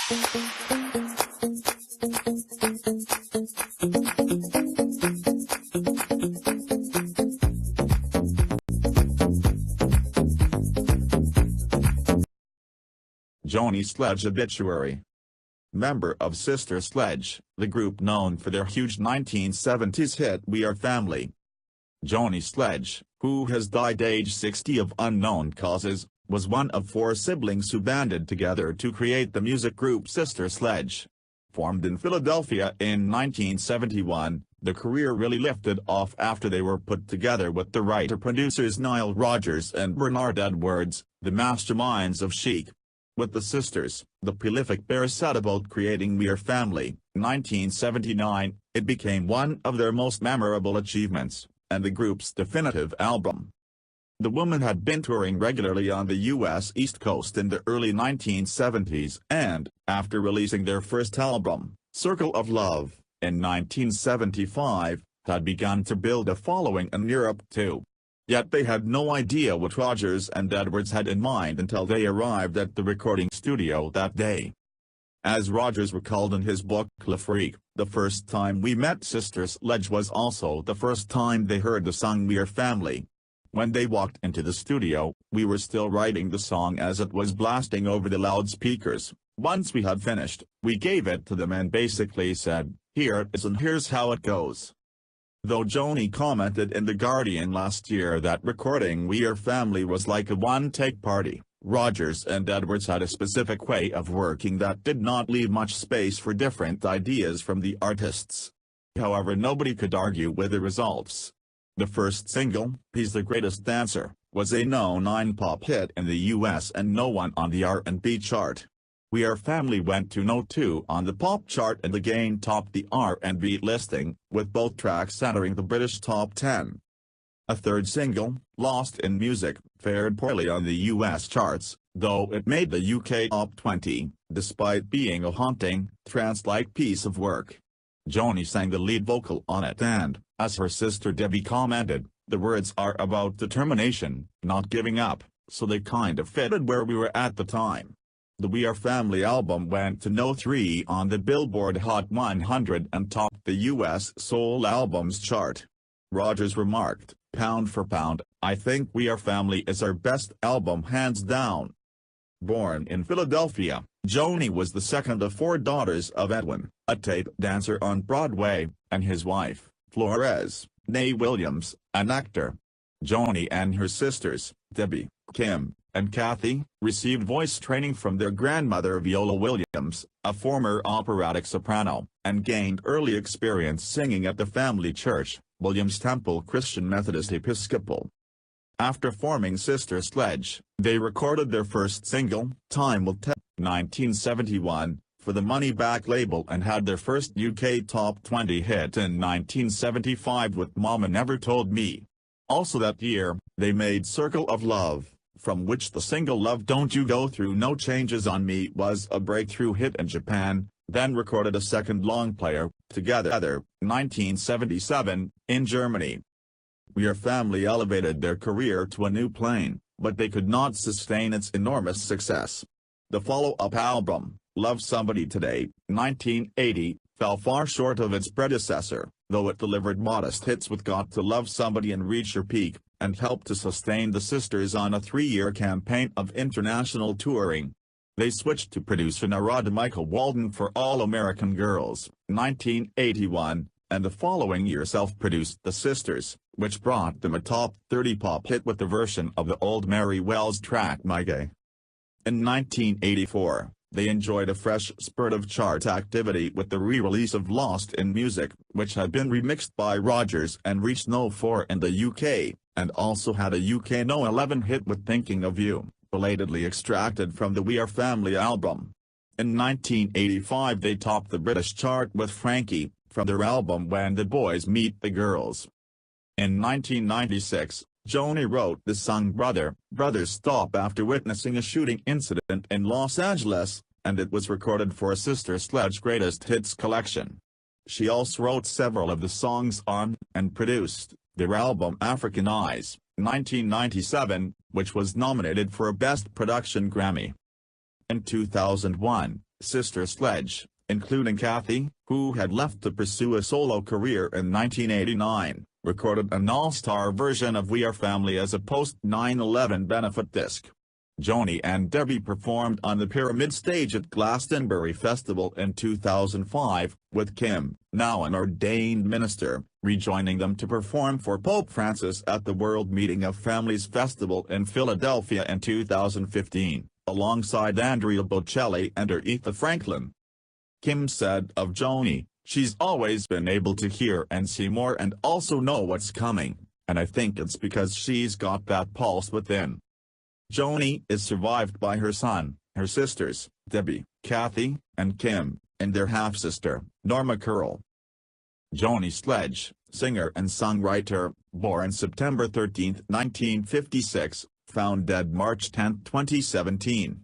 Joni Sledge obituary. Member of Sister Sledge, the group known for their huge 1970s hit We Are Family. Joni Sledge, who has died age 60 of unknown causes, was one of 4 siblings who banded together to create the music group Sister Sledge. Formed in Philadelphia in 1971, the career really lifted off after they were put together with the writer-producers Nile, Rodgers and Edwards, the masterminds of Chic. With the sisters, the prolific pair set about creating We Are Family. 1979, it became one of their most memorable achievements, and the group's definitive album. The women had been touring regularly on the U.S. East Coast in the early 1970s and, after releasing their first album, Circle of Love, in 1975, had begun to build a following in Europe too. Yet they had no idea what Rodgers and Edwards had in mind until they arrived at the recording studio that day. As Rodgers recalled in his book Le Freak, the first time we met Sister Sledge was also the first time they heard the song We Are Family. When they walked into the studio, we were still writing the song as it was blasting over the loudspeakers. Once we had finished, we gave it to them and basically said, "Here it is and here's how it goes." Though Joni commented in The Guardian last year that recording We Are Family was like a one-take party, Rodgers and Edwards had a specific way of working that did not leave much space for different ideas from the artists. However, nobody could argue with the results. The first single, He's the Greatest Dancer, was a No. 9 pop hit in the US and No. 1 on the R&B chart. We Are Family went to No. 2 on the pop chart and again topped the R&B listing, with both tracks entering the British top 10. A third single, Lost in Music, fared poorly on the US charts, though it made the UK top 20, despite being a haunting, trance-like piece of work. Joni sang the lead vocal on it and, as her sister Debbie commented, the words are about determination, not giving up, so they kind of fitted where we were at the time. The We Are Family album went to No. 3 on the Billboard Hot 100 and topped the US Soul Albums chart. Rodgers remarked, "Pound for pound, I think We Are Family is our best album hands down." Born in Philadelphia, Joni was the second of 4 daughters of Edwin, a tape dancer on Broadway, and his wife, Flores, née Williams, an actor. Joni and her sisters, Debbie, Kim, and Kathy, received voice training from their grandmother Viola Williams, a former operatic soprano, and gained early experience singing at the family church, Williams Temple Christian Methodist Episcopal. After forming Sister Sledge, they recorded their first single, Time Will Tell, 1971, for the Money Back label and had their first UK top 20 hit in 1975 with Mama Never Told Me. Also that year, they made Circle of Love, from which the single Love Don't You Go Through No Changes on Me was a breakthrough hit in Japan, then recorded a second long player, Together, 1977, in Germany. We Are Family elevated their career to a new plane, but they could not sustain its enormous success. The follow-up album, Love Somebody Today, 1980, fell far short of its predecessor, though it delivered modest hits with Got to Love Somebody and Reach Your Peak, and helped to sustain the sisters on a 3-year campaign of international touring. They switched to producer Narada Michael Walden for All American Girls, 1981, and the following year self-produced The Sisters, which brought them a top 30 pop hit with the version of the old Mary Wells track My Gay. In 1984, they enjoyed a fresh spurt of chart activity with the re-release of Lost in Music, which had been remixed by Rodgers and reached No. 4 in the UK, and also had a UK No. 11 hit with Thinking of You, belatedly extracted from the We Are Family album. In 1985 they topped the British chart with Frankie, from their album When the Boys Meet the Girls. In 1996, Joni wrote the song Brother, Brother Stop after witnessing a shooting incident in Los Angeles, and it was recorded for a Sister Sledge Greatest Hits collection. She also wrote several of the songs on, and produced, their album African Eyes, 1997, which was nominated for a Best Production Grammy. In 2001, Sister Sledge, including Kathy, who had left to pursue a solo career in 1989, recorded an all-star version of We Are Family as a post-9/11 benefit disc. Joni and Debbie performed on the Pyramid stage at Glastonbury Festival in 2005, with Kim, now an ordained minister, rejoining them to perform for Pope Francis at the World Meeting of Families Festival in Philadelphia in 2015, alongside Andrea Bocelli and Aretha Franklin. Kim said of Joni, "She's always been able to hear and see more and also know what's coming, and I think it's because she's got that pulse within." Joni is survived by her son, her sisters, Debbie, Kathy, and Kim, and their half-sister, Norma Curl. Joni Sledge, singer and songwriter, born September 13, 1956, found dead March 10, 2017.